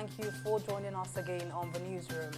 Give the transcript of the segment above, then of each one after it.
Thank you for joining us again on the newsroom.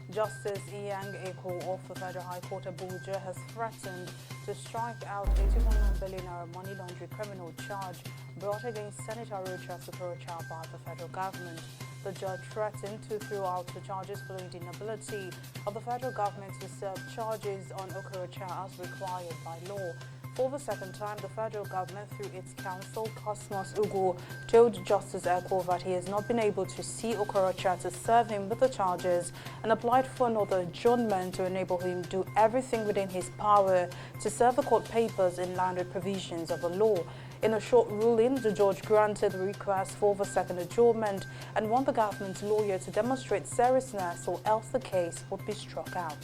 Justice Inyang Eko of the Federal High Court Abuja has threatened to strike out a 2.9 billion naira money laundering criminal charge brought against Senator Rocha Sokorocha by the federal government. The judge threatened to throw out the charges following the inability of the federal government to serve charges on Okorocha as required by law. For the second time, the federal government, through its counsel, Cosmos Ugo, told Justice Eko that he has not been able to see Okorocha to serve him with the charges and applied for another adjournment to enable him to do everything within his power to serve the court papers in line with provisions of the law. In a short ruling, the judge granted the request for the second adjournment and want the government's lawyer to demonstrate seriousness or else the case would be struck out.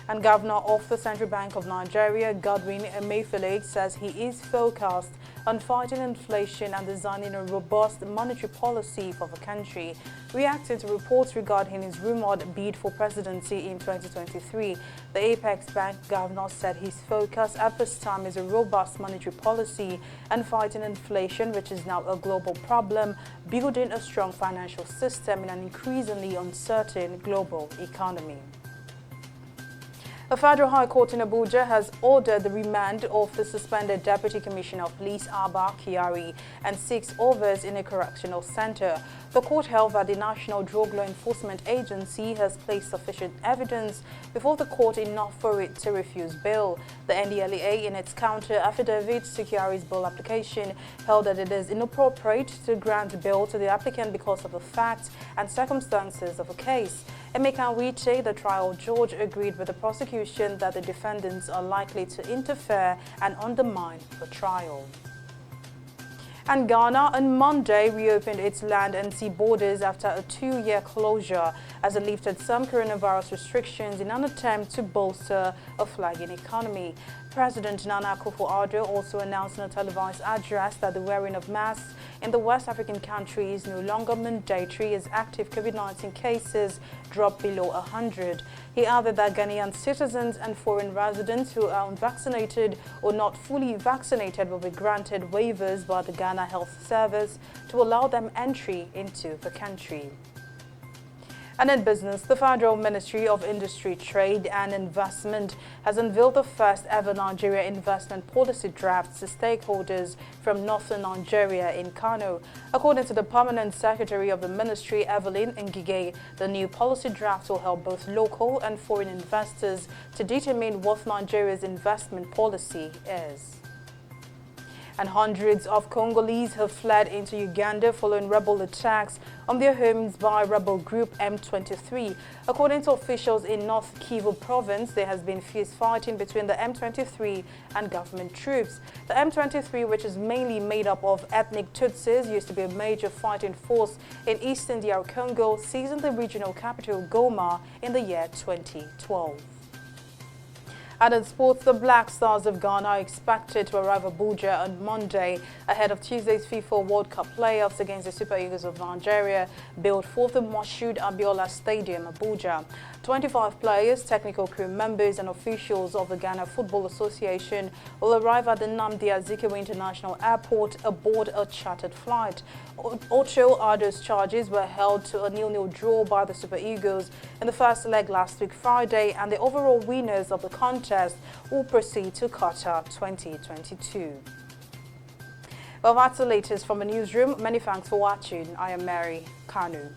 And Governor of the Central Bank of Nigeria, Godwin Emefiele, says he is focused on fighting inflation and designing a robust monetary policy for the country. Reacting to reports regarding his rumored bid for presidency in 2023, the Apex Bank governor said his focus at this time is a robust monetary policy and fighting inflation, which is now a global problem, building a strong financial system in an increasingly uncertain global economy. The Federal High Court in Abuja has ordered the remand of the suspended Deputy Commissioner of Police Abba Kyari and 6 others in a correctional center. The court held that the National Drug Law Enforcement Agency has placed sufficient evidence before the court enough for it to refuse bail. The NDLEA, in its counter affidavit to Kyari's bail application, held that it is inappropriate to grant bail to the applicant because of the facts and circumstances of the case. Emeka Wiche, the trial judge, agreed with the prosecution that the defendants are likely to interfere and undermine the trial. And Ghana on Monday reopened its land and sea borders after a 2-year closure as it lifted some coronavirus restrictions in an attempt to bolster a flagging economy. President Nana Akufo-Addo also announced in a televised address that the wearing of masks in the West African country is no longer mandatory as active COVID-19 cases drop below 100. He added that Ghanaian citizens and foreign residents who are unvaccinated or not fully vaccinated will be granted waivers by the Ghana Health Service to allow them entry into the country. And in business, the Federal Ministry of Industry, Trade and Investment has unveiled the first ever Nigeria investment policy draft to stakeholders from northern Nigeria in Kano. According to the Permanent Secretary of the Ministry, Evelyn Ngige, the new policy draft will help both local and foreign investors to determine what Nigeria's investment policy is. And hundreds of Congolese have fled into Uganda following rebel attacks on their homes by rebel group M23. According to officials in North Kivu province, there has been fierce fighting between the M23 and government troops. The M23, which is mainly made up of ethnic Tutsis, used to be a major fighting force in eastern DR Congo, seizing the regional capital Goma in the year 2012. And in sports, the Black Stars of Ghana are expected to arrive Abuja on Monday ahead of Tuesday's FIFA World Cup playoffs against the Super Eagles of Nigeria, built for the Moshood Abiola Stadium, Abuja. 25 players, technical crew members and officials of the Ghana Football Association will arrive at the Nnamdi Azikiwe International Airport aboard a chartered flight. Ocho Addo's charges were held to a 0-0 draw by the Super Eagles in the first leg last week Friday, and the overall winners of the contest will proceed to Qatar 2022. Well, that's the latest from the newsroom. Many thanks for watching. I am Mary Kanu.